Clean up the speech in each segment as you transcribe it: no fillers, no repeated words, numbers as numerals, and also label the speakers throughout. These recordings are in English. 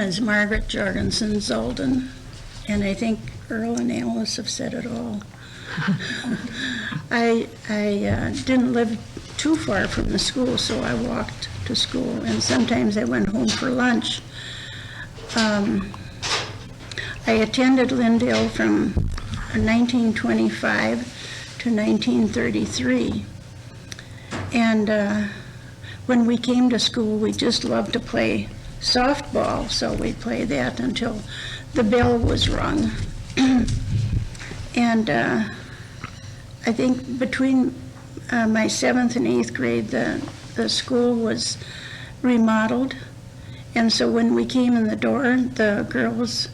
Speaker 1: is Margaret Jorgensen Zolden, and I think Earl and Alice have said it all. I didn't live too far from the school, so I walked to school, and sometimes I went home for lunch. I attended Lyndale from 1925 to 1933, and when we came to school, we just loved to play softball, so we'd play that until the bell was rung. And I think between my 7th and 8th grade, the school was remodeled, and so when we came in the door, the girls'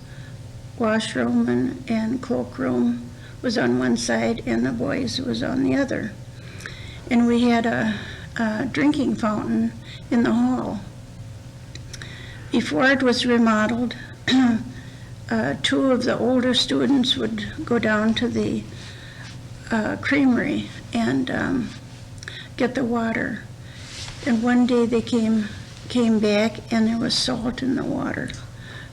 Speaker 1: washroom and cloakroom was on one side, and the boys was on the other. And we had a drinking fountain in the hall. Before it was remodeled, 2 of the older students would go down to the creamery and get the water. And one day they came back and there was salt in the water.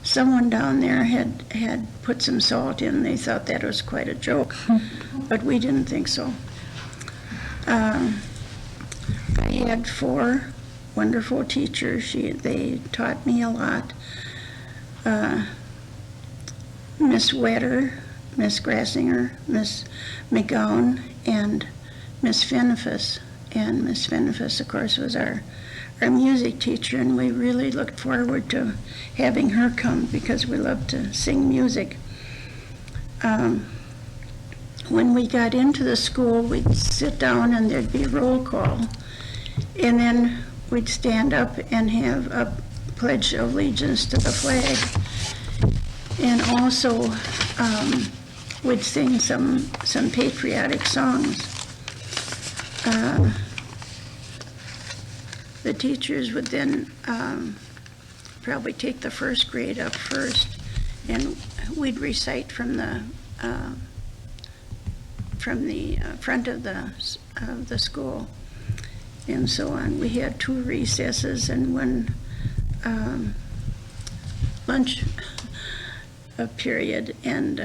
Speaker 1: Someone down there had put some salt in. They thought that was quite a joke, but we didn't think so. I had 4 wonderful teachers. They taught me a lot. Miss Wetter, Miss Grassinger, Miss McGowan, and Miss Fenifus. And Miss Fenifus, of course, was our music teacher, and we really looked forward to having her come because we loved to sing music. When we got into the school, we'd sit down and there'd be roll call, and then we'd stand up and have a pledge of allegiance to the flag. And also, we'd sing some patriotic songs. The teachers would then probably take the first grade up first, and we'd recite from the front of the school, and so on. We had 2 recesses and 1 lunch period, and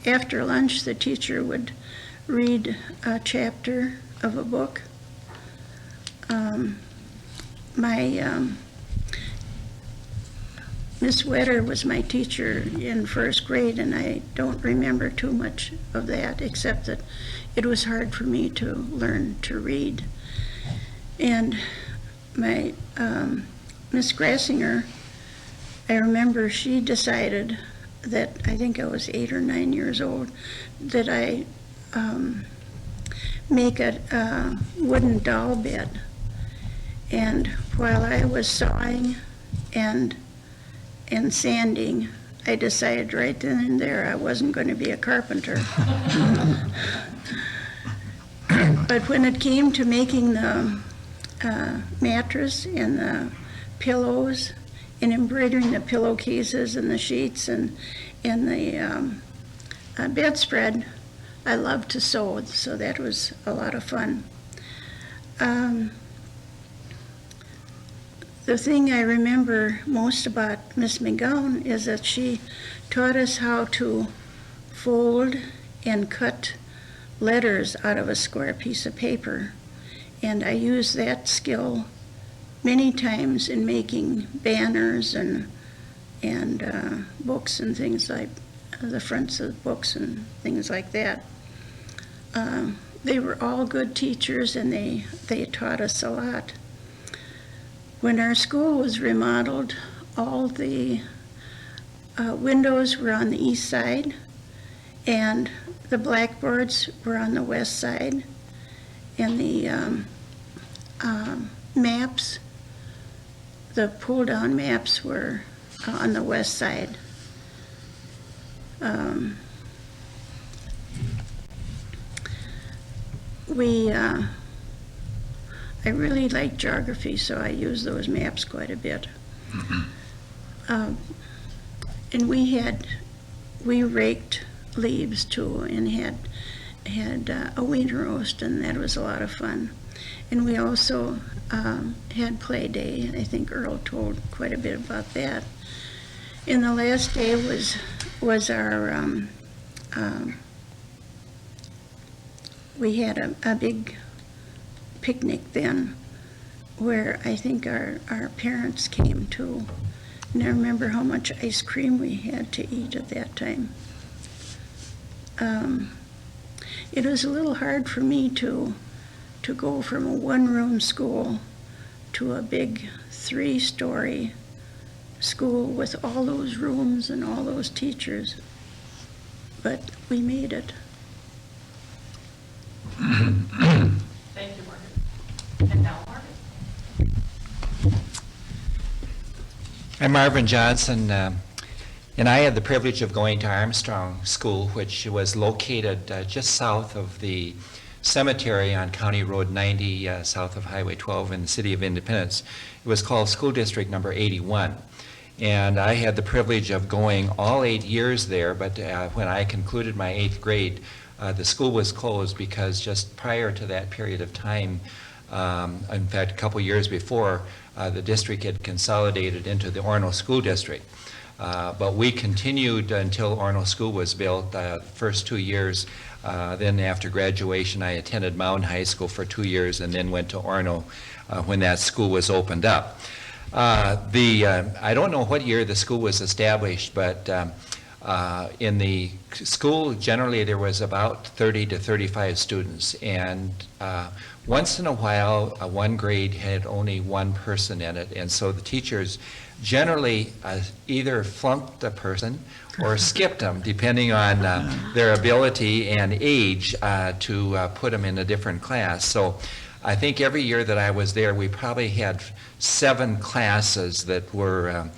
Speaker 1: after lunch the teacher would read a chapter of a book. Miss Wetter was my teacher in first grade, and I don't remember too much of that, except that it was hard for me to learn to read. And my Miss Grassinger, I remember she decided that, I think I was 8 or 9 years old, that I make a wooden doll bed. And while I was sawing and sanding, I decided right then and there I wasn't going to be a carpenter. But when it came to making the mattress and the pillows and embroidering the pillowcases and the sheets and the bedspread, I loved to sew, so that was a lot of fun. The thing I remember most about Miss McGowan is that she taught us how to fold and cut letters out of a square piece of paper. And I used that skill many times in making banners and books and things like the fronts of books and things like that. They were all good teachers, and they taught us a lot. When our school was remodeled, all the windows were on the east side, and the blackboards were on the west side, and the maps, the pull-down maps, were on the west side. I really like geography, so I use those maps quite a bit. And we raked leaves too, and had a wiener roast, and that was a lot of fun. And we also had play day. I think Earl told quite a bit about that. And the last day was our, we had a big picnic then where I think our parents came too. And I remember how much ice cream we had to eat at that time. It was a little hard for me to go from a one-room school to a big 3-story school with all those rooms and all those teachers. But we made it.
Speaker 2: Thank you, Margaret. And now, Margaret.
Speaker 3: I'm Marvin Johnson, and I had the privilege of going to Armstrong School, which was located just south of the cemetery on County Road 90, south of Highway 12 in the city of Independence. It was called School District number 81. And I had the privilege of going all 8 years there, but when I concluded my 8th grade, the school was closed because just prior to that period of time, in fact, a couple years before, the district had consolidated into the Orono School District. But we continued until Orono School was built, the first 2 years. Then after graduation, I attended Mound High School for 2 years and then went to Orono when that school was opened up. I don't know what year the school was established, but in the school, generally there was about 30 to 35 students, and once in a while, one grade had only one person in it, and so the teachers generally either flunked a person or skipped them, depending on their ability and age to put them in a different class. So I think every year that I was there, we probably had 7 classes that were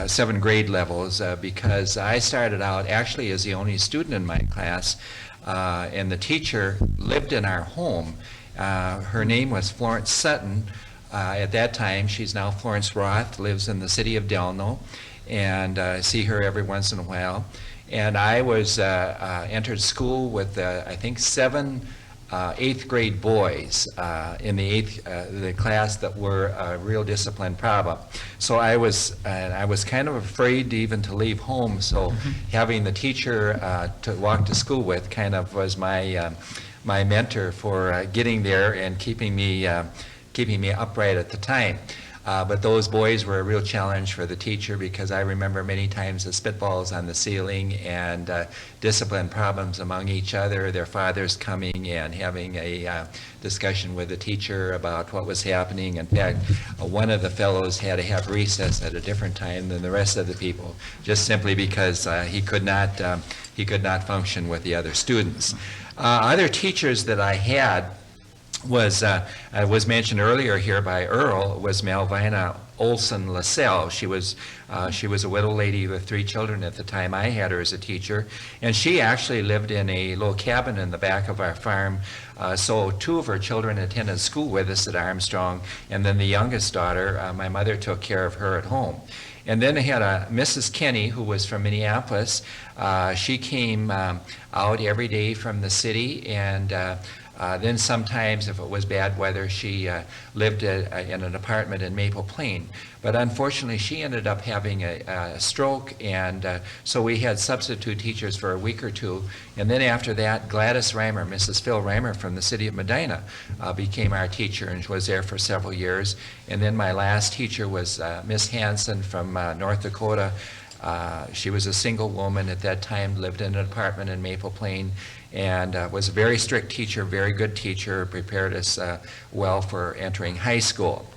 Speaker 3: 7 grade levels, because I started out actually as the only student in my class, and the teacher lived in our home. Her name was Florence Sutton. At that time, she's now Florence Roth, lives in the city of Delno, and I see her every once in a while. And I was entered school with, I think, 7 8th grade boys in the class that were a real discipline problem. So I was kind of afraid even to leave home. So having the teacher to walk to school with kind of was my mentor for getting there and keeping me upright at the time. But those boys were a real challenge for the teacher, because I remember many times the spitballs on the ceiling and discipline problems among each other, their fathers coming and having a discussion with the teacher about what was happening. In fact, one of the fellows had to have recess at a different time than the rest of the people, just simply because he could not function with the other students. Other teachers that I had was mentioned earlier here by Earl, was Malvina Olson LaSalle. She was a widow lady with 3 children at the time I had her as a teacher, and she actually lived in a little cabin in the back of our farm. So 2 of her children attended school with us at Armstrong, and then the youngest daughter, my mother took care of her at home. And then I had a Mrs. Kenny, who was from Minneapolis. She came out every day from the city, and then sometimes, if it was bad weather, she lived in an apartment in Maple Plain. But unfortunately, she ended up having a stroke, and so we had substitute teachers for a week or 2. And then after that, Gladys Reimer, Mrs. Phil Reimer from the city of Medina, became our teacher and was there for several years. And then my last teacher was Miss Hanson from North Dakota. She was a single woman at that time, lived in an apartment in Maple Plain, and was a very strict teacher, very good teacher, prepared us well for entering high school.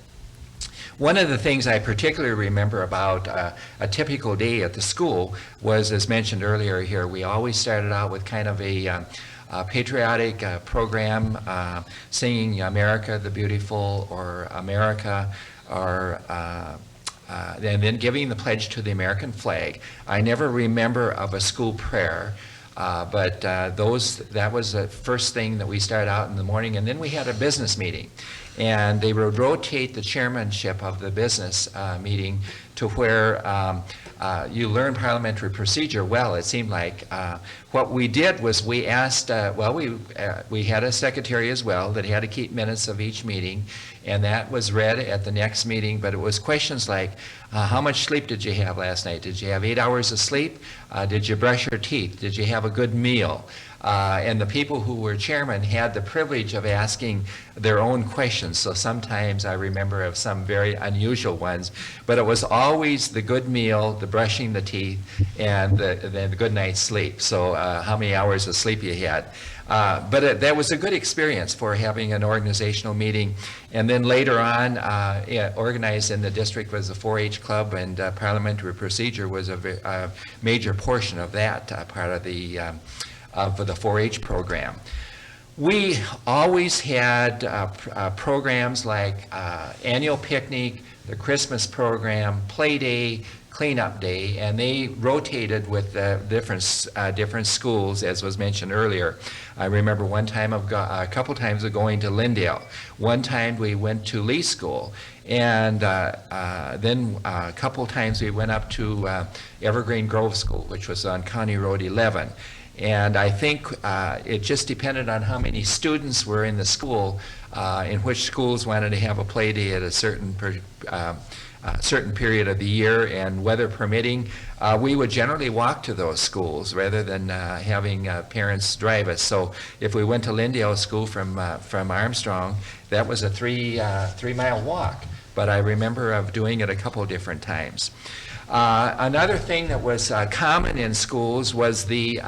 Speaker 3: One of the things I particularly remember about a typical day at the school was, as mentioned earlier here, we always started out with kind of a patriotic program, singing America the Beautiful, or America, or and then giving the pledge to the American flag. I never remember of a school prayer, but that was the first thing that we started out in the morning. And then we had a business meeting, and they would rotate the chairmanship of the business meeting to where you learn parliamentary procedure well, it seemed like. What we did was we asked, we had a secretary as well that had to keep minutes of each meeting, and that was read at the next meeting, but it was questions like, how much sleep did you have last night? Did you have 8 hours of sleep? Did you brush your teeth? Did you have a good meal? And the people who were chairman had the privilege of asking their own questions. So sometimes I remember of some very unusual ones, but it was always the good meal, the brushing the teeth, and the good night's sleep. So how many hours of sleep you had. But that was a good experience for having an organizational meeting. And then later on, organized in the district was the 4-H club, and parliamentary procedure was a major portion of that part of the 4-H program. We always had programs like annual picnic, the Christmas program, play day, cleanup day, and they rotated with different schools, as was mentioned earlier. I remember one time a couple times of going to Lindale. One time we went to Lee School, and then a couple times we went up to Evergreen Grove School, which was on County Road 11. And I think it just depended on how many students were in the school, in which schools wanted to have a play day at a certain period of the year, and weather permitting, we would generally walk to those schools rather than having parents drive us. So if we went to Lindale School from Armstrong, that was a 3-mile walk, but I remember of doing it a couple different times. Another thing that was common in schools was the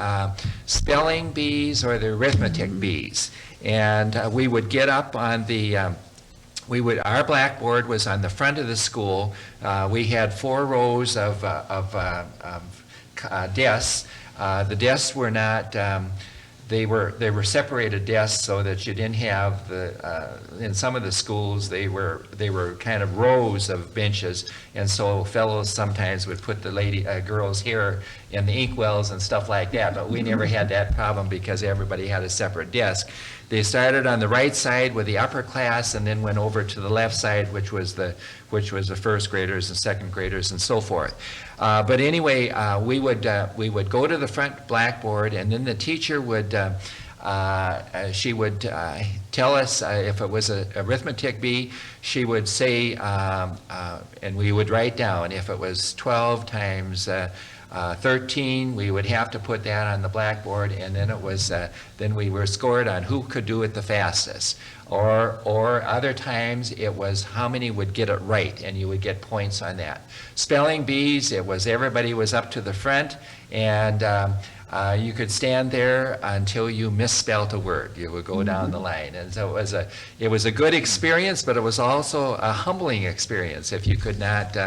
Speaker 3: spelling bees or the arithmetic bees. And we would get up on the, our blackboard was on the front of the school. We had 4 rows of desks. The desks were not, they were separated desks so that you didn't have in some of the schools they were kind of rows of benches, and so fellows sometimes would put the girls' hair in the inkwells and stuff like that, but we never had that problem because everybody had a separate desk. They started on the right side with the upper class and then went over to the left side, which was the first graders and second graders and so forth. But anyway, we would go to the front blackboard, and then the teacher would she would tell us if it was an arithmetic bee. She would say, and we would write down if it was 12 times 13, we would have to put that on the blackboard, and then it was then we were scored on who could do it the fastest. Or other times it was how many would get it right, and you would get points on that. Spelling bees, it was everybody was up to the front, and you could stand there until you misspelt a word. You would go down the line, and so it was a good experience, but it was also a humbling experience if you could not,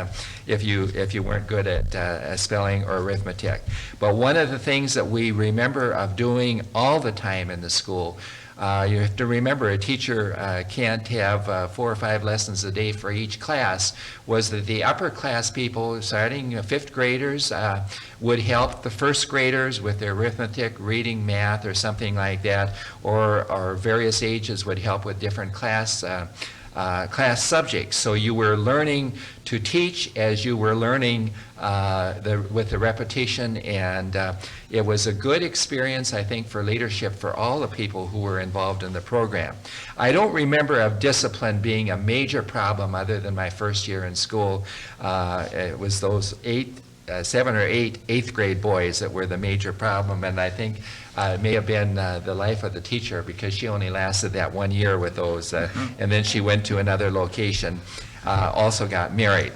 Speaker 3: if you weren't good at spelling or arithmetic. But one of the things that we remember of doing all the time in the school, you have to remember a teacher can't have 4 or 5 lessons a day for each class, was that the upper class people, starting 5th graders, would help the 1st graders with their arithmetic, reading, math, or something like that, or various ages would help with different class subjects. So you were learning to teach as you were learning with the repetition, and it was a good experience, I think, for leadership for all the people who were involved in the program. I don't remember of discipline being a major problem other than my first year in school. It was those 7 or 8 8th grade boys that were the major problem, and I think it may have been the life of the teacher, because she only lasted that 1 year with those, and then she went to another location, also got married.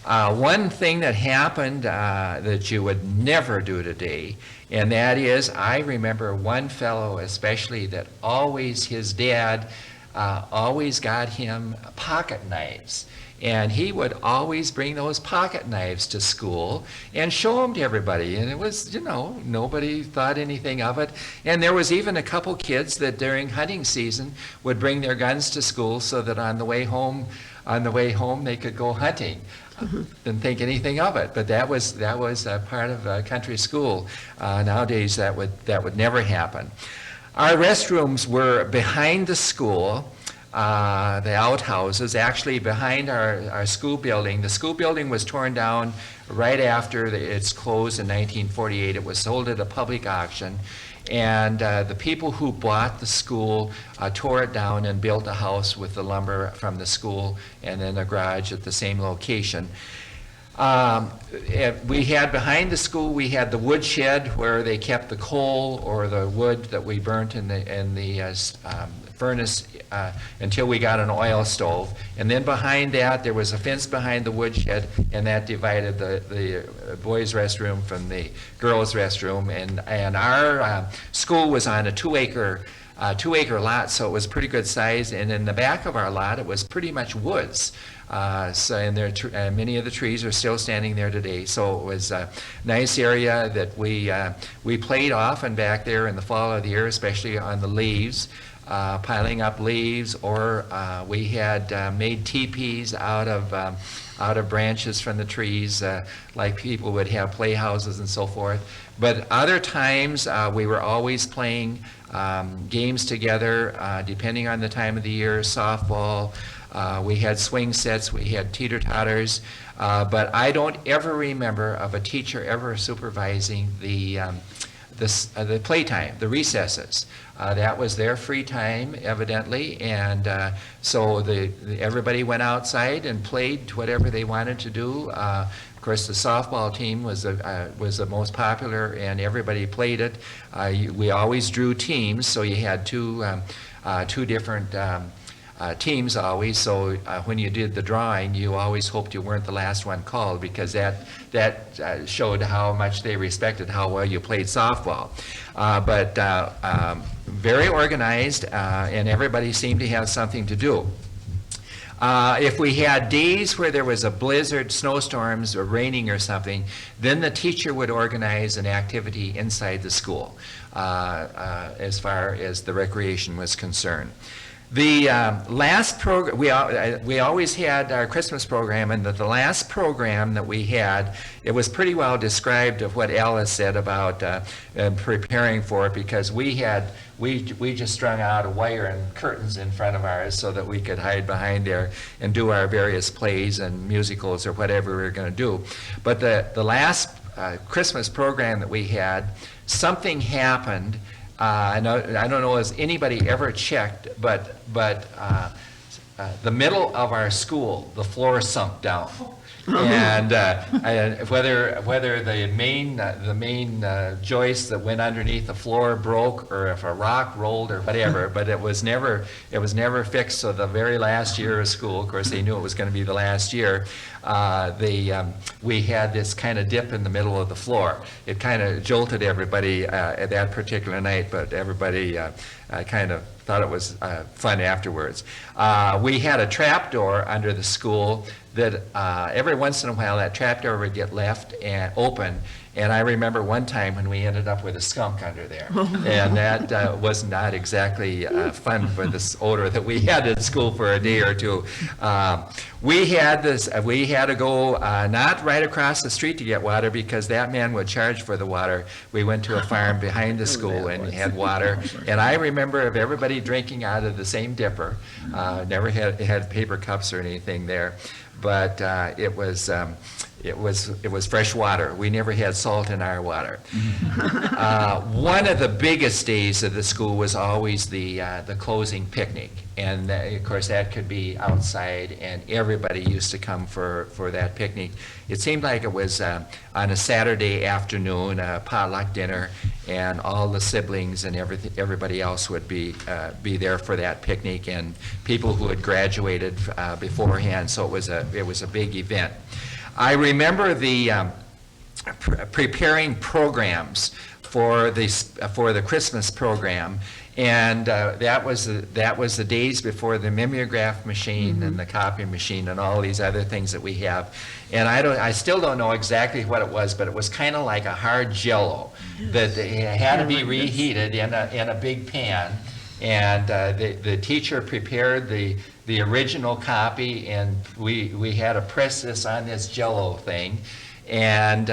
Speaker 3: One thing that happened that you would never do today, and that is, I remember one fellow especially that always, his dad always got him pocket knives. And he would always bring those pocket knives to school and show them to everybody. And it was, nobody thought anything of it. And there was even a couple kids that during hunting season would bring their guns to school so that on the way home they could go hunting. Didn't think anything of it, but that was a part of a country school. Nowadays that would never happen. Our restrooms were behind the school. the outhouses, actually behind our school building. The school building was torn down right after its closed in 1948. It was sold at a public auction. And the people who bought the school tore it down and built a house with the lumber from the school and then a garage at the same location. We had behind the school, we had the wood shed where they kept the coal or the wood that we burnt in the furnace until we got an oil stove. And then behind that, there was a fence behind the wood shed, and that divided the boys' restroom from the girls' restroom. And our school was on a two-acre lot, so it was pretty good size. And in the back of our lot, it was pretty much woods. And many of the trees are still standing there today. So it was a nice area that we played often back there in the fall of the year, especially on the leaves, piling up leaves, or we had made teepees out of branches from the trees, like people would have playhouses and so forth. But other times, we were always playing games together, depending on the time of the year, softball. We had swing sets, we had teeter-totters, but I don't ever remember of a teacher ever supervising the playtime, the recesses. That was their free time, evidently, and so everybody went outside and played whatever they wanted to do. Of course, the softball team was the most popular, and everybody played it. We always drew teams, so you had two different teams always, so when you did the drawing, you always hoped you weren't the last one called, because that showed how much they respected how well you played softball. But very organized, and everybody seemed to have something to do. If we had days where there was a blizzard, snowstorms, or raining or something, then the teacher would organize an activity inside the school as far as the recreation was concerned. The last program, we always had our Christmas program, and the last program that we had, it was pretty well described of what Alice said about preparing for it, because we just strung out a wire and curtains in front of ours so that we could hide behind there and do our various plays and musicals or whatever we were going to do. But the last Christmas program that we had, something happened. I don't know if anybody ever checked, but the middle of our school, the floor sunk down. And whether the main joist that went underneath the floor broke, or if a rock rolled or whatever, but it was never fixed. So the very last year of school, of course, they knew it was going to be the last year. We had this kind of dip in the middle of the floor. It kind of jolted everybody at that particular night, but everybody kind of thought it was fun afterwards. We had a trap door under the school that every once in a while that trap door would get left and open. And I remember one time when we ended up with a skunk under there. And that was not exactly fun for this odor that we had at school for a day or two. We had to go not right across the street to get water, because that man would charge for the water. We went to a farm behind the school and had water. And I remember of everybody drinking out of the same dipper. Never had paper cups or anything there. But it was fresh water. We never had salt in our water. One of the biggest days of the school was always the closing picnic, and of course that could be outside, and everybody used to come for that picnic. It seemed like it was on a Saturday afternoon, a potluck dinner, and all the siblings and everybody else would be there for that picnic, and people who had graduated beforehand. So it was a big event. I remember the preparing programs for the Christmas program, and that was the days before the mimeograph machine and the copy machine and all these other things that we have. And I still don't know exactly what it was, but it was kind of like a hard Jell-O that had to be reheated in a big pan. And the teacher prepared the original copy, and we had to press this on this Jell-O thing. and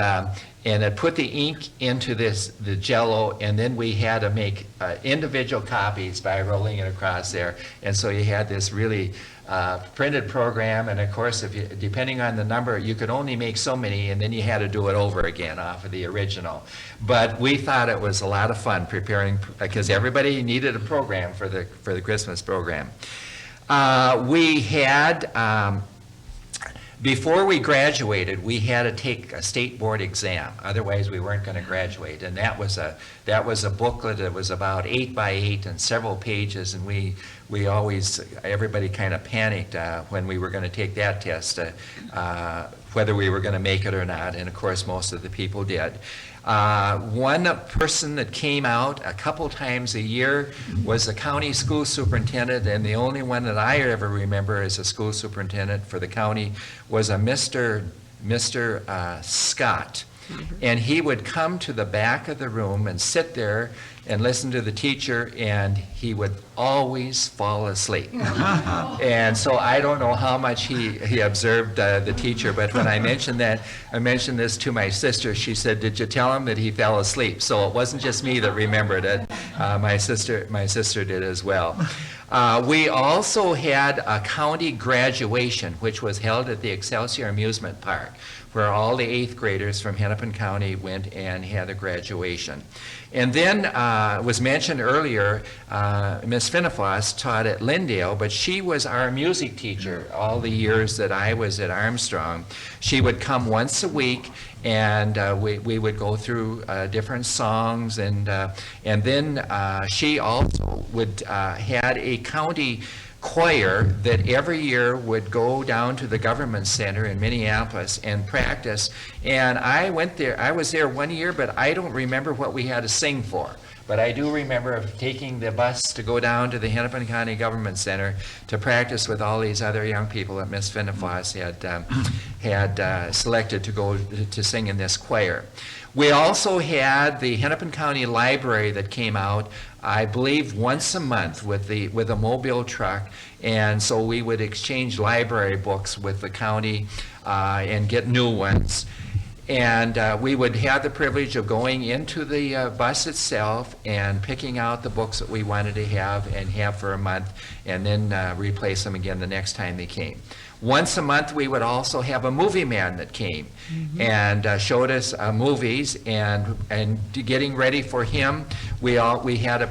Speaker 3: it put the ink into the Jell-O, and then we had to make individual copies by rolling it across there. And so you had this really printed program, and of course, depending on the number, you could only make so many, and then you had to do it over again off of the original. But we thought it was a lot of fun preparing, because everybody needed a program for the Christmas program. We had, before we graduated, we had to take a state board exam. Otherwise, we weren't going to graduate. And that was a booklet that was about 8 by 8 and several pages. And everybody kind of panicked when we were going to take that test, whether we were going to make it or not. And of course, most of the people did. One person that came out a couple times a year was the county school superintendent, and the only one that I ever remember as a school superintendent for the county was a Mr. Scott. And he would come to the back of the room and sit there and listen to the teacher, and he would always fall asleep. And so I don't know how much he observed the teacher, but when I mentioned this to my sister, she said, "Did you tell him that he fell asleep?" So it wasn't just me that remembered it. My sister did as well. We also had a county graduation, which was held at the Excelsior Amusement Park, where all the 8th graders from Hennepin County went and had a graduation. And then, it was mentioned earlier, Ms. Finnefoss taught at Lindale, but she was our music teacher all the years that I was at Armstrong. She would come once a week, and we would go through different songs, and then she also had a county choir that every year would go down to the government center in Minneapolis and practice. And I was there one year, but I don't remember what we had to sing for. But I do remember taking the bus to go down to the Hennepin County Government Center to practice with all these other young people that Ms. Finnefoss had selected to go to sing in this choir. We also had the Hennepin County Library that came out, I believe, once a month with a mobile truck, and so we would exchange library books with the county and get new ones. And we would have the privilege of going into the bus itself and picking out the books that we wanted to have and have for a month, and then replace them again the next time they came. Once a month, we would also have a movie man that came and showed us movies, and getting ready for him, we had to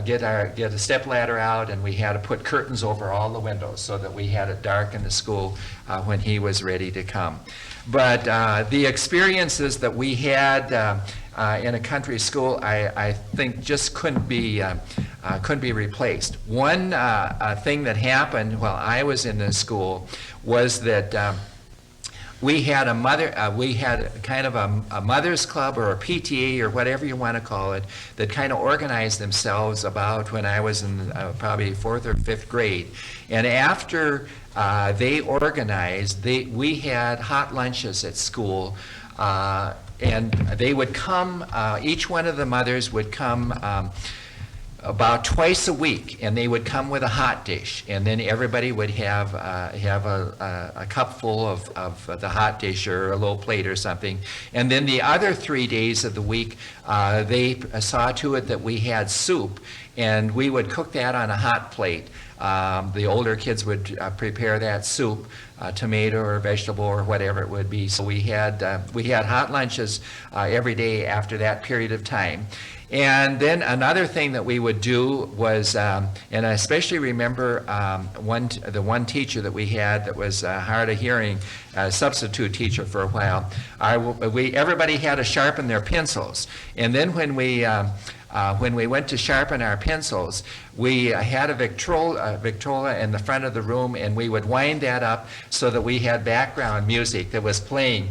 Speaker 3: get a step ladder out, and we had to put curtains over all the windows so that we had it dark in the school when he was ready to come. But the experiences that we had in a country school, I think just couldn't be replaced. One thing that happened while I was in the school was that we had kind of a mother's club or a PTA or whatever you want to call it that kind of organized themselves about when I was in probably 4th or 5th grade. And after they organized, we had hot lunches at school, and they would come, each one of the mothers would come about twice a week, and they would come with a hot dish, and then everybody would have a cup full of the hot dish or a little plate or something. And then the other 3 days of the week, they saw to it that we had soup, and we would cook that on a hot plate. The older kids would prepare that soup, tomato or vegetable or whatever it would be. So we had hot lunches every day after that period of time. And then another thing that we would do was, and I especially remember the one teacher that we had that was hard of hearing, a substitute teacher for a while. Everybody had to sharpen their pencils, and then when we went to sharpen our pencils, we had a Victrola in the front of the room, and we would wind that up so that we had background music that was playing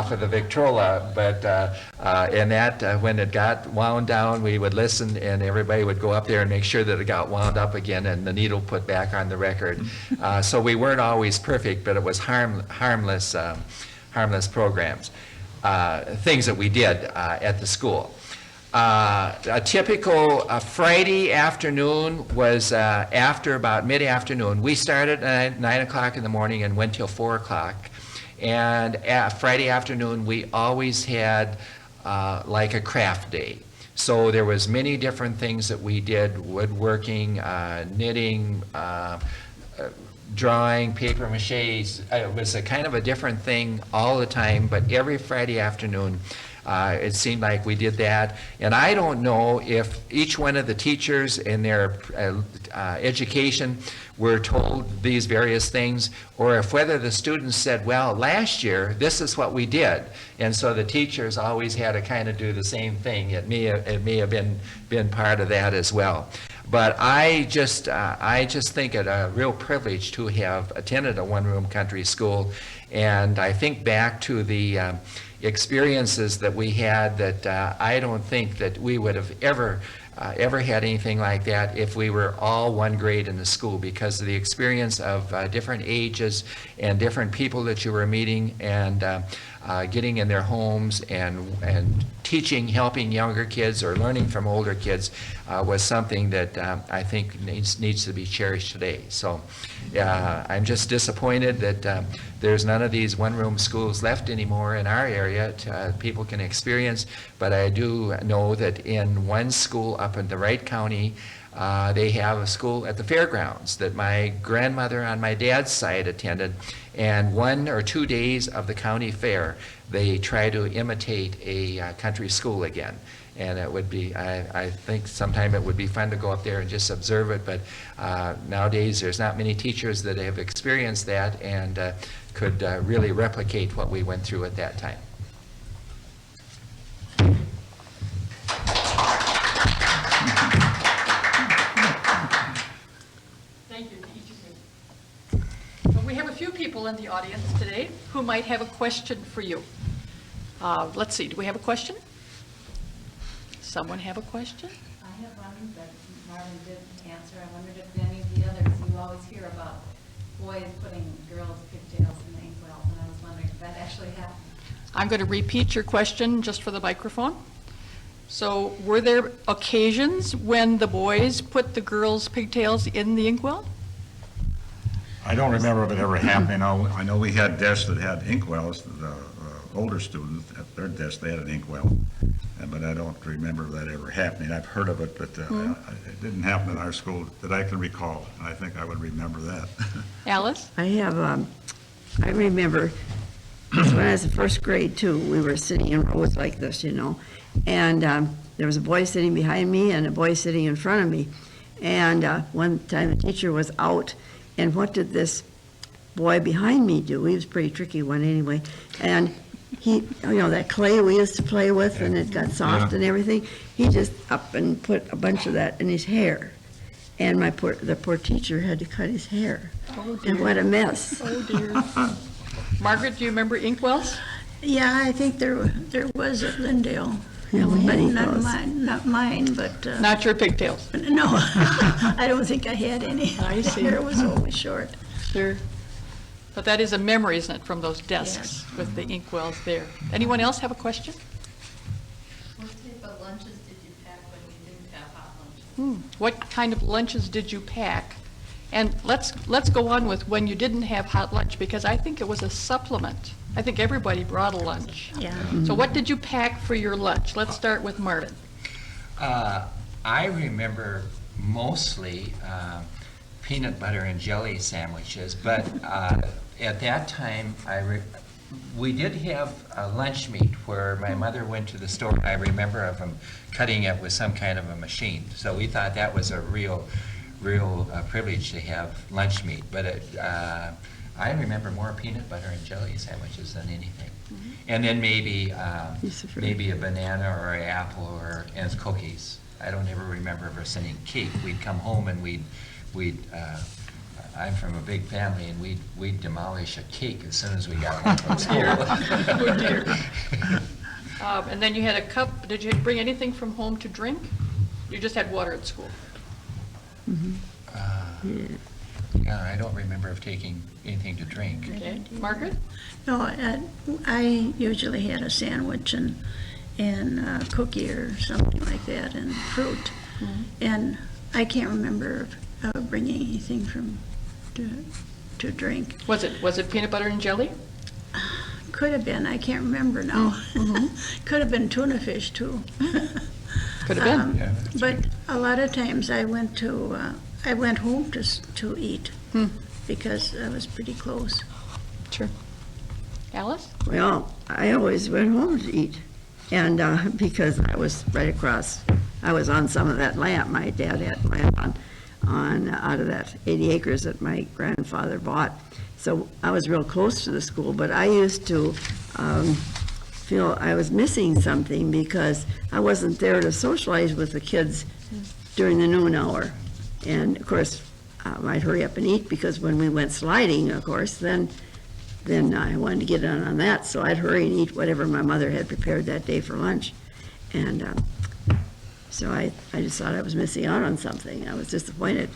Speaker 3: for the Victrola. But when it got wound down, we would listen, and everybody would go up there and make sure that it got wound up again and the needle put back on the record. So we weren't always perfect, but it was harmless programs, things that we did at the school. A typical Friday afternoon was after about mid-afternoon. We started at 9 o'clock in the morning and went till 4 o'clock. And Friday afternoon, we always had like a craft day. So there was many different things that we did, woodworking, knitting, drawing, paper mache. It was a kind of a different thing all the time, but every Friday afternoon, it seemed like we did that. And I don't know if each one of the teachers in their education were told these various things, or if whether the students said, well, last year, this is what we did. And so the teachers always had to kind of do the same thing. It may have been part of that as well. But I just think it a real privilege to have attended a one-room country school. And I think back to the experiences that we had that I don't think that we would have ever had anything like that if we were all one grade in the school, because of the experience of different ages and different people that you were meeting and getting in their homes and teaching, helping younger kids or learning from older kids was something that I think needs to be cherished today. So I'm just disappointed that there's none of these one-room schools left anymore in our area people can experience, but I do know that in one school up in the Wright County, they have a school at the fairgrounds that my grandmother on my dad's side attended, and 1 or 2 days of the county fair, they try to imitate a country school again. And it would be, I think sometime it would be fun to go up there and just observe it, but nowadays there's not many teachers that have experienced that and could really replicate what we went through at that time.
Speaker 2: Thank you to each of you. Well, we have a few people in the audience today who might have a question for you. Let's see, do we have a question? Someone have a question?
Speaker 4: I have one that Marvin didn't answer. I wondered if any of the others, you always hear about boys putting girls' pigtails in the inkwell, and I was wondering if that actually happened.
Speaker 2: I'm going to repeat your question just for the microphone. So were there occasions when the boys put the girls' pigtails in the inkwell?
Speaker 5: I don't remember of it ever happening. I know we had desks that had inkwells. The older students, at their desk, they had an inkwell. But I don't remember that ever happening. I've heard of it, but it didn't happen in our school that I can recall. I think I would remember that.
Speaker 2: Alice?
Speaker 6: I have, I remember, when I was in first grade too, we were sitting in rows like this, you know, and there was a boy sitting behind me and a boy sitting in front of me. And one time the teacher was out, and what did this boy behind me do? He was a pretty tricky one anyway. And he, you know, that clay we used to play with and it got soft and everything, he just up and put a bunch of that in his hair. And the poor teacher had to cut his hair.
Speaker 2: Oh, dear.
Speaker 6: And what a mess.
Speaker 2: Oh, dear. Margaret, do you remember inkwells?
Speaker 1: Yeah, I think there was at Lindale.
Speaker 6: Yeah, we had
Speaker 1: But
Speaker 6: inkwells.
Speaker 1: not mine, but,
Speaker 2: Not your pigtails?
Speaker 1: no, I don't think I had any.
Speaker 2: I see.
Speaker 1: My hair was always short.
Speaker 2: Sure. But that is a memory, isn't it, from those desks with the inkwells there. Anyone else have a question?
Speaker 4: What type of lunches did you pack when you didn't have hot lunches?
Speaker 2: What kind of lunches did you pack? And let's go on with when you didn't have hot lunch, because I think it was a supplement. I think everybody brought a lunch.
Speaker 1: Yeah.
Speaker 2: So what did you pack for your lunch? Let's start with Marvin.
Speaker 3: I remember mostly peanut butter and jelly sandwiches, but at that time, we did have a lunch meat where my mother went to the store, and I remember of them cutting it with some kind of a machine. So we thought that was a real privilege to have lunch meat. But I remember more peanut butter and jelly sandwiches than anything. And then maybe a banana or an apple and cookies. I don't ever remember ever sending cake. We'd come home and we'd I'm from a big family, and we'd demolish a cake as soon as we got home from school.
Speaker 2: Oh, dear. And then you had a cup. Did you bring anything from home to drink? You just had water at school?
Speaker 3: Yeah, I don't remember of taking anything to drink.
Speaker 2: Okay. Margaret?
Speaker 1: No, I usually had a sandwich and a cookie or something like that, and fruit. And I can't remember of bringing anything to drink.
Speaker 2: Was it peanut butter and jelly?
Speaker 1: could have been, I can't remember now. Could have been tuna fish too.
Speaker 2: Could have been.
Speaker 3: Yeah, that's
Speaker 1: But a lot of times I went home to eat because I was pretty close.
Speaker 2: Sure. Alice?
Speaker 6: Well, I always went home to eat, and because I was right across, I was on some of that land. My dad had land on out of that 80 acres that my grandfather bought. So I was real close to the school, but I used to feel I was missing something because I wasn't there to socialize with the kids during the noon hour. And of course, I'd hurry up and eat because when we went sliding, of course, then I wanted to get on that, so I'd hurry and eat whatever my mother had prepared that day for lunch. And so I just thought I was missing out on something. I was disappointed.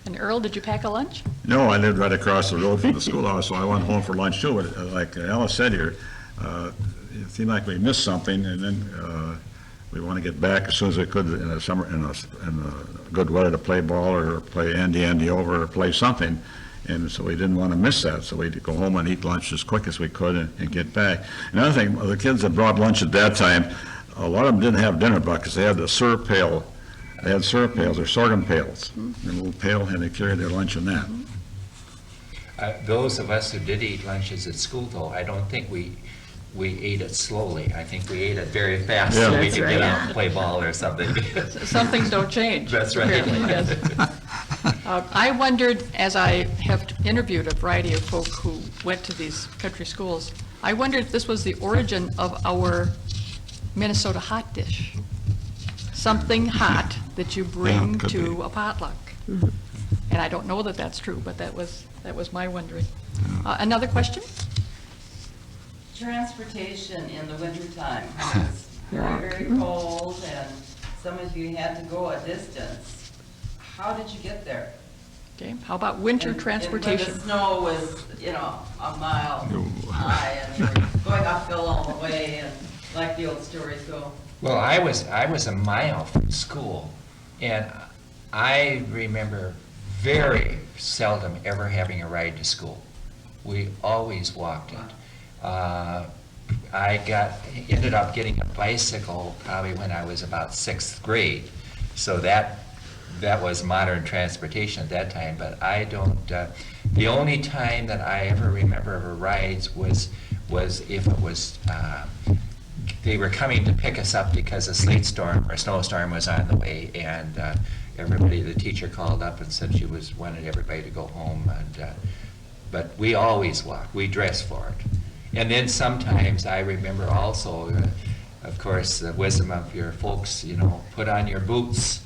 Speaker 2: And Earl, did you pack a lunch?
Speaker 5: No, I lived right across the road from the schoolhouse, so I went home for lunch too. But like Alice said here, it seemed like we missed something, and then we want to get back as soon as we could in the summer, in the good weather to play ball or play Andy over or play something. And so we didn't want to miss that, so we'd go home and eat lunch as quick as we could and get back. Another thing, the kids that brought lunch at that time, a lot of them didn't have dinner buckets. They had the syrup pail. They had syrup pails or sorghum pails, a little pail, and they carried their lunch in that.
Speaker 3: Those of us who did eat lunches at school, though, I don't think we ate it slowly. I think we ate it very fast so we
Speaker 6: That's
Speaker 3: could
Speaker 6: right.
Speaker 3: get out and play ball or something.
Speaker 2: Some things don't change.
Speaker 3: That's right.
Speaker 2: Apparently, yes. I wondered, as I have interviewed a variety of folk who went to these country schools, I wondered if this was the origin of our Minnesota hot dish. Something hot that you bring
Speaker 5: could
Speaker 2: to
Speaker 5: be.
Speaker 2: a potluck. And I don't know that that's true, but that was my wondering. Another question?
Speaker 7: Transportation in the wintertime. It was very, very cold, and some of you had to go a distance. How did you get there?
Speaker 2: Okay, how about winter
Speaker 7: And
Speaker 2: transportation?
Speaker 7: when the snow was, a mile high, and you were going uphill all the way, and like the old stories go.
Speaker 3: Well, I was a mile from school, and I remember very seldom ever having a ride to school. We always walked it. I ended up getting a bicycle probably when I was about 6th grade, so that was modern transportation at that time, but I don't, the only time that I ever remember of rides was if it was, they were coming to pick us up because a sleet storm or snowstorm was on the way, and the teacher called up and said she wanted everybody to go home, and but we always walked, we dressed for it. And then sometimes I remember also, of course, the wisdom of your folks, put on your boots.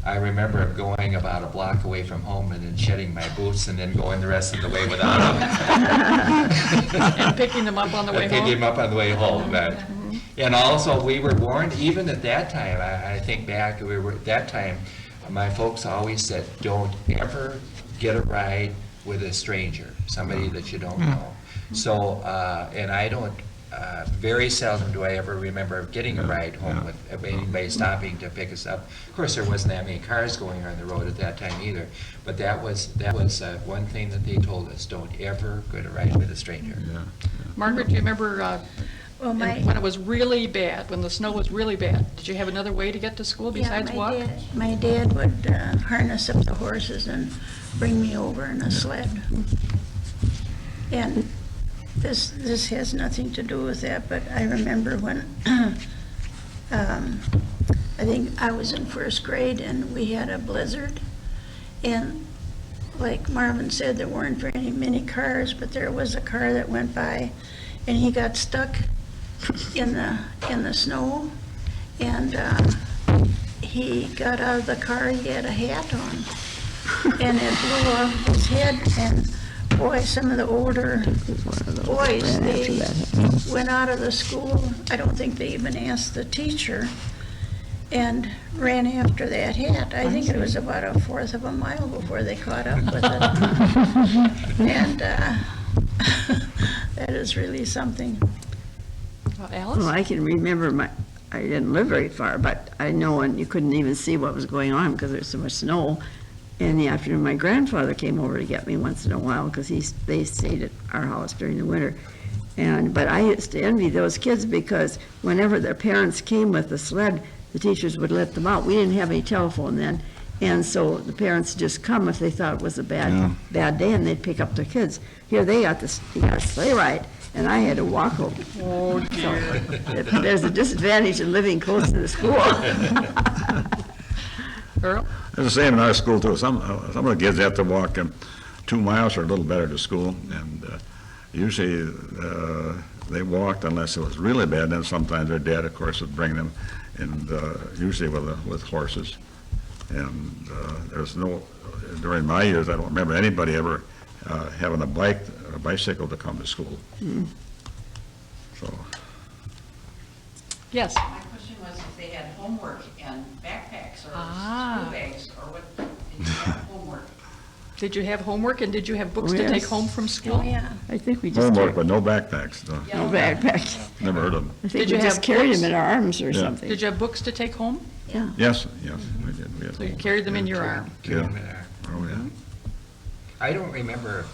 Speaker 3: I remember going about a block away from home and then shedding my boots and then going the rest of the way without them.
Speaker 2: And picking them up on the way
Speaker 3: And
Speaker 2: home?
Speaker 3: picking them up on the way home. And also, we were warned, even at that time, I think back, at that time, my folks always said, don't ever get a ride with a stranger, somebody that you don't know. So, and I don't, very seldom do I ever remember getting a ride home with anybody stopping to pick us up. Of course, there wasn't that many cars going on the road at that time either, but that was one thing that they told us, don't ever get a ride with a stranger.
Speaker 2: Margaret, do you remember
Speaker 1: Well,
Speaker 2: when it was really bad, when the snow was really bad, did you have another way to get to school besides walk?
Speaker 1: My dad would harness up the horses and bring me over in a sled. And this has nothing to do with that, but I remember when, I think I was in 1st grade and we had a blizzard. And like Marvin said, there weren't very many cars, but there was a car that went by and he got stuck in the snow. And he got out of the car, he had a hat on. And it blew off his head, and boy, some of the older boys, they went out of the school. I don't think they even asked the teacher, and ran after that hat. I think it was about 1/4 of a mile before they caught up with it. And that is really something.
Speaker 2: Alice?
Speaker 6: Well, I can remember I didn't live very far, but I know, and you couldn't even see what was going on because there was so much snow. In the afternoon, my grandfather came over to get me once in a while because they stayed at our house during the winter. But I used to envy those kids because whenever their parents came with the sled, the teachers would let them out. We didn't have any telephone then. And so the parents just come if they thought it was a bad day, and they'd pick up their kids. Here they got a sleigh ride, and I had to walk home.
Speaker 2: Oh,
Speaker 6: So there's a disadvantage in living close to the school.
Speaker 2: Earl?
Speaker 5: It's the same in our school too. Some of the kids have to walk 2 miles or a little better to school, and usually they walked unless it was really bad. Then sometimes their dad, of course, would bring them, and usually with horses. And there's no, during my years, I don't remember anybody ever having a bicycle to come to school. So,
Speaker 2: Yes.
Speaker 8: My question was if they had homework and backpacks or school bags, or what, did you have homework?
Speaker 2: Did you have homework, and did you have books
Speaker 6: Oh,
Speaker 2: to take
Speaker 6: yes.
Speaker 2: home from
Speaker 1: Oh,
Speaker 2: school?
Speaker 1: yeah.
Speaker 6: I think we just
Speaker 5: homework, but no backpacks.
Speaker 6: no backpacks.
Speaker 5: Never heard of them.
Speaker 6: I think
Speaker 2: Did
Speaker 6: we
Speaker 2: you
Speaker 6: just
Speaker 2: have
Speaker 6: carried
Speaker 2: books?
Speaker 6: them in our arms or
Speaker 5: Yeah.
Speaker 6: something.
Speaker 2: Did you have books to take home?
Speaker 6: Yeah.
Speaker 5: Yes, we did. We had
Speaker 2: So you
Speaker 5: homework.
Speaker 2: carried them in your arm?
Speaker 5: Yeah. Oh, yeah.
Speaker 3: I don't remember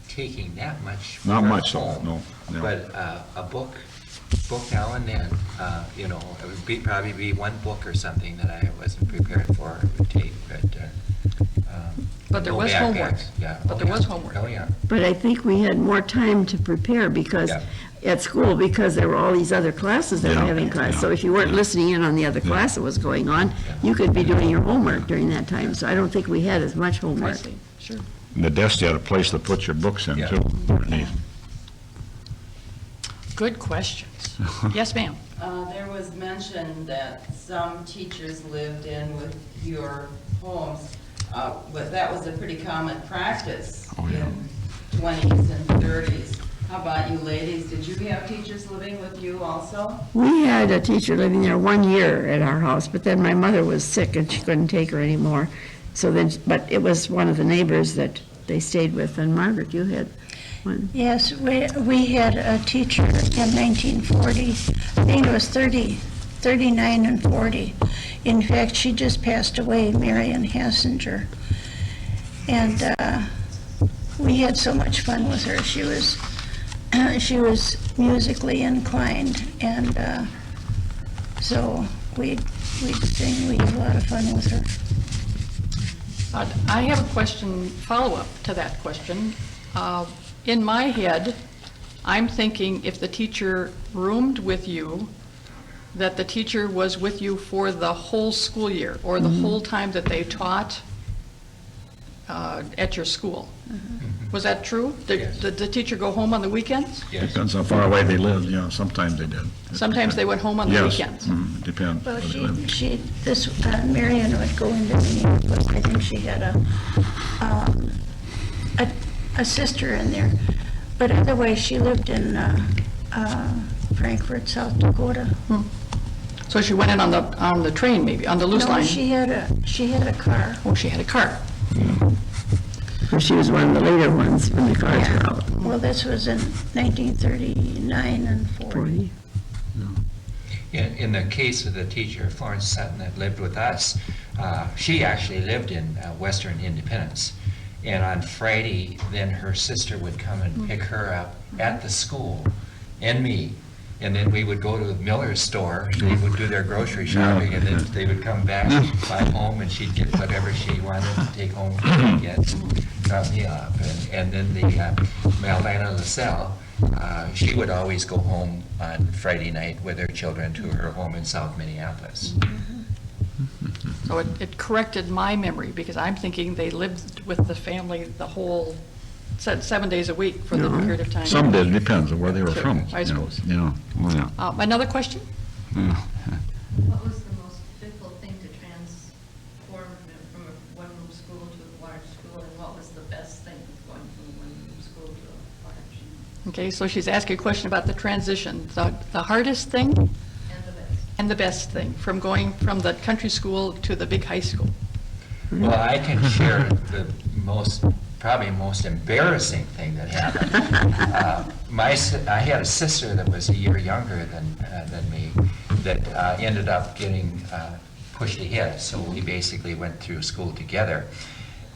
Speaker 3: taking that much.
Speaker 5: Not
Speaker 3: from
Speaker 5: much,
Speaker 3: home,
Speaker 5: no.
Speaker 3: But a book now and then, it would probably be one book or something that I wasn't prepared for would take,
Speaker 2: But there
Speaker 3: no
Speaker 2: was
Speaker 3: backpacks.
Speaker 2: homework.
Speaker 3: Yeah.
Speaker 2: But
Speaker 3: Oh,
Speaker 2: there
Speaker 3: yeah.
Speaker 2: was homework.
Speaker 3: Oh, yeah.
Speaker 6: But I think we had more time to prepare because,
Speaker 3: Yeah.
Speaker 6: at school, because there were all these other classes that were
Speaker 5: Yeah.
Speaker 6: having class. So
Speaker 5: Yeah.
Speaker 6: if you weren't listening in on the other class that was going on, you could be doing your homework during that time. So I don't think we had as much
Speaker 2: I
Speaker 6: homework.
Speaker 2: see, sure.
Speaker 5: And the desk, you had a place to put your books in
Speaker 3: Yeah.
Speaker 5: too. underneath.
Speaker 2: Good questions. Yes, ma'am.
Speaker 7: There was mention that some teachers lived in with your homes, but that was a pretty common practice
Speaker 5: Oh, yeah.
Speaker 7: in 20s and 30s. How about you ladies? Did you have teachers living with you also?
Speaker 6: We had a teacher living there 1 year at our house, but then my mother was sick and she couldn't take her anymore. So then, but it was one of the neighbors that they stayed with. And Margaret, you had one.
Speaker 1: Yes, we had a teacher in 1940, I think it was 39 and 40. In fact, she just passed away, Marion Hassinger. And we had so much fun with her. She was musically inclined, and so we'd sing, we had a lot of fun with her.
Speaker 2: I have a question, follow-up to that question. In my head, I'm thinking if the teacher roomed with you, that the teacher was with you for the whole school year, or the whole time that they taught at your school. Was that true?
Speaker 3: Yes.
Speaker 2: Did the teacher go home on the weekends?
Speaker 3: Yes.
Speaker 5: Depends how far away they lived, sometimes they did.
Speaker 2: Sometimes they went home on the
Speaker 5: Yes.
Speaker 2: weekends.
Speaker 5: Depends.
Speaker 1: Well,
Speaker 5: where they lived.
Speaker 1: Marion would go into Minneapolis. I think she had a sister in there. But otherwise, she lived in Frankfort, South Dakota.
Speaker 2: So she went in on the train, maybe, on the loose
Speaker 1: No,
Speaker 2: line?
Speaker 1: she had a car.
Speaker 2: Oh, she had a car.
Speaker 6: She was one of the later ones when the cars were out.
Speaker 1: Well, this was in 1939 and 40.
Speaker 6: 40.
Speaker 3: In the case of the teacher, Florence Sutton, that lived with us, she actually lived in Western Independence. And on Friday, then her sister would come and pick her up at the school, and me. And then we would go to the Miller's store, they would do their grocery shopping, and then they would come back, by home, and she'd get whatever she wanted to take home to get, drop me off. And then the Malvina LaSalle, she would always go home on Friday night with her children to her home in South Minneapolis.
Speaker 2: So it corrected my memory, because I'm thinking they lived with the family the whole, 7 days a week for the
Speaker 6: No.
Speaker 2: period of time.
Speaker 5: Some did, depends on where they were
Speaker 2: Sure,
Speaker 5: from.
Speaker 2: I suppose.
Speaker 5: Yeah.
Speaker 2: Another question?
Speaker 4: What was the most difficult thing to transform from a one-room school to a large school, and what was the best thing going from a one-room school to a large?
Speaker 2: Okay, so she's asking a question about the transition. The hardest thing
Speaker 4: And the best.
Speaker 2: and the best thing from going from the country school to the big high school.
Speaker 3: Well, I can share the probably most embarrassing thing that happened. I had a sister that was a year younger than me that ended up getting pushed ahead. So we basically went through school together.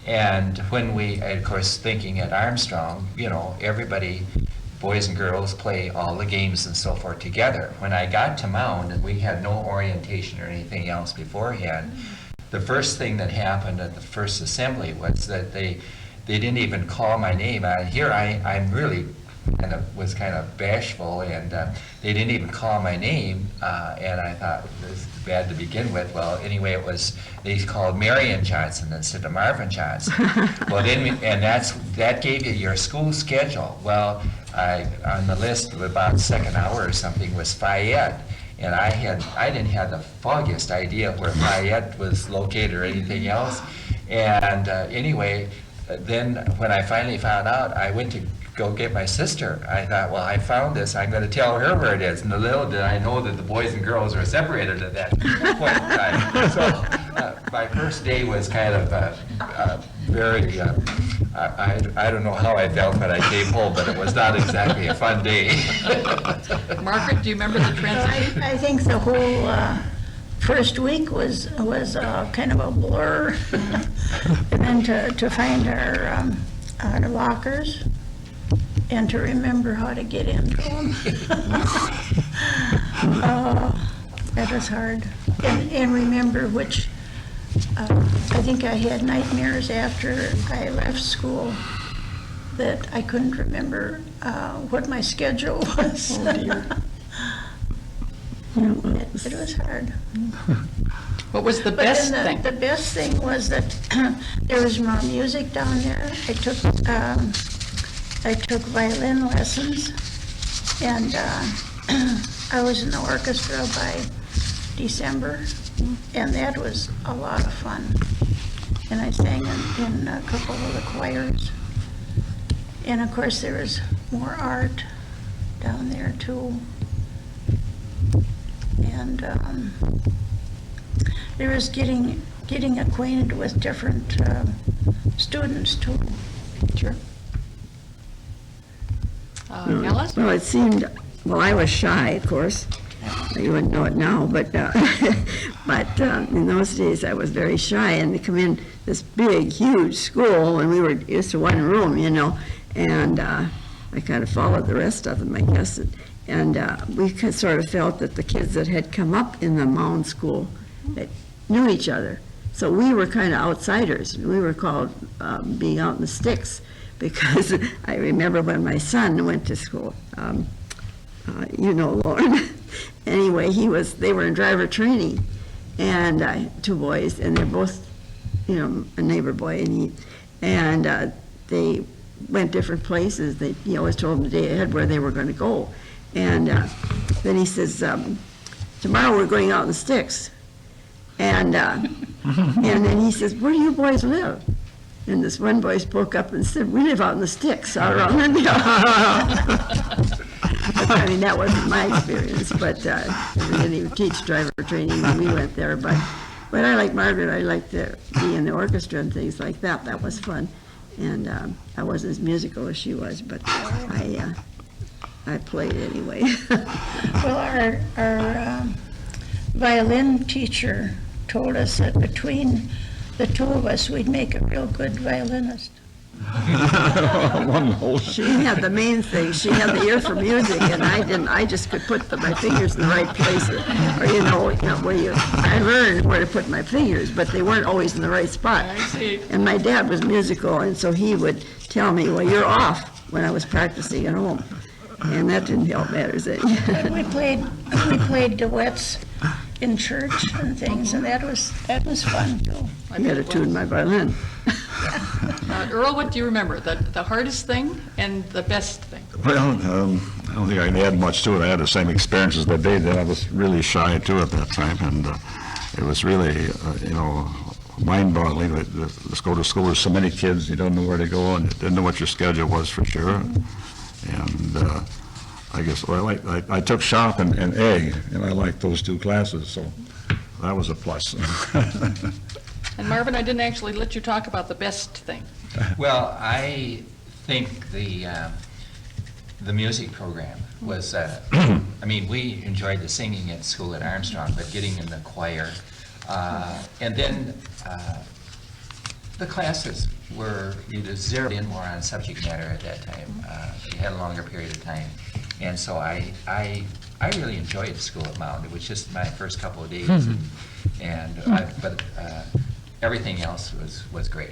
Speaker 3: And when of course, thinking at Armstrong, everybody boys and girls play all the games and so forth together. When I got to Mound, and we had no orientation or anything else beforehand, the first thing that happened at the first assembly was that they didn't even call my name. I'm really was kind of bashful, and they didn't even call my name, and I thought this is bad to begin with. Well, anyway, they called Marion Johnson instead of Marvin Johnson. Well, and that gave you your school schedule. Well, on the list of about second hour or something was Fayette, and I didn't have the foggiest idea where Fayette was located or anything else. And anyway, then when I finally found out, I went to go get my sister. I thought, well, I found this, I'm going to tell her where it is. And little did I know that the boys and girls were separated at that point in time. So my first day was kind of very, I don't know how I felt when I came home, but it was not exactly a fun day.
Speaker 2: Margaret, do you remember the transition?
Speaker 1: I think the whole first week was kind of a blur. And then to find our lockers and to remember how to get into them. That was hard. And remember which, I think I had nightmares after I left school that I couldn't remember what my schedule was.
Speaker 6: Oh, dear.
Speaker 1: It was hard.
Speaker 2: What was the
Speaker 1: But
Speaker 2: best
Speaker 1: then
Speaker 2: thing?
Speaker 1: the best thing was that there was more music down there. I took violin lessons, and I was in the orchestra by December, and that was a lot of fun. And I sang in a couple of the choirs. And of course, there was more art down there too. And there was getting acquainted with different students too.
Speaker 2: Sure. Alice?
Speaker 6: Well, it seemed, well, I was shy, of course. You wouldn't know it now, but in those days I was very shy, and to come in this big, huge school, and we were used to one room, and I kind of followed the rest of them, I guess. And we sort of felt that the kids that had come up in the Mound School that knew each other. So we were kind of outsiders. We were called being out in the sticks, because I remember when my son went to school, Lauren. Anyway, they were in driver training, and two boys, and they're both, a neighbor boy, and they went different places. He always told them the day ahead where they were going to go. And then he says, tomorrow we're going out in the sticks. And then he says, where do you boys live? And this one boy spoke up and said, we live out in the sticks, out around Linville. I mean, that wasn't my experience, but we didn't even teach driver training when we went there. But I like Margaret. I liked to be in the orchestra and things like that. That was fun. And I wasn't as musical as she was, but I played anyway.
Speaker 1: Well, our violin teacher told us that between the two of us, we'd make a real good violinist.
Speaker 6: She had the main thing. She had the ear for music, and I didn't. I just could put my fingers in the right place, or I learned where to put my fingers, but they weren't always in the right spot.
Speaker 2: I see.
Speaker 6: And my dad was musical, and so he would tell me, well, you're off, when I was practicing at home. And that didn't help matters any.
Speaker 1: But we played duets in church and things, and that was fun too.
Speaker 6: I had to tune my violin.
Speaker 2: Earl, what do you remember? The hardest thing and the best thing?
Speaker 5: Well, I don't think I can add much to it. I had the same experiences that they did. I was really shy too at that time, and it was really, mind-boggling. Let's go to school. There's so many kids, you don't know where to go, and you didn't know what your schedule was for sure. And I guess, I took shop and egg, and I liked those two classes, so that was a plus.
Speaker 2: And Marvin, I didn't actually let you talk about the best thing.
Speaker 3: Well, I think the music program was, we enjoyed the singing at school at Armstrong, but getting in the choir, and then the classes you zeroed in more on subject matter at that time. You had a longer period of time. And so I really enjoyed school at Mound. It was just my first couple of days. But everything else was great.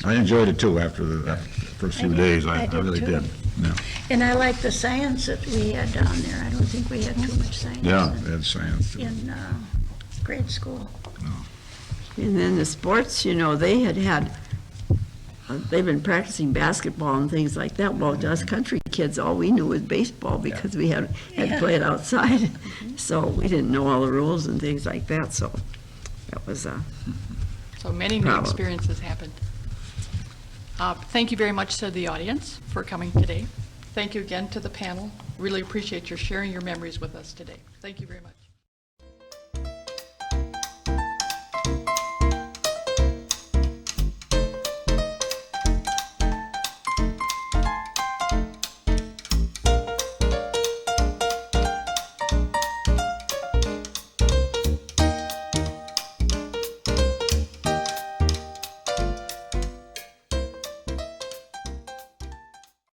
Speaker 5: I enjoyed it too after the first few days. I
Speaker 1: did
Speaker 5: really
Speaker 1: too.
Speaker 5: did. Yeah,
Speaker 1: And I like the science that we had down there. I don't think we had too much science
Speaker 5: yeah, that's science.
Speaker 1: in grade school.
Speaker 6: And then the sports, you know, they've been practicing basketball and things like that. Well, us country kids, all we knew was baseball because we had
Speaker 1: Yeah.
Speaker 6: played outside. So we didn't know all the rules and things like that, so that was
Speaker 2: So many new
Speaker 6: Bravo.
Speaker 2: experiences happened. Thank you very much to the audience for coming today. Thank you again to the panel. Really appreciate your sharing your memories with us today. Thank you very much.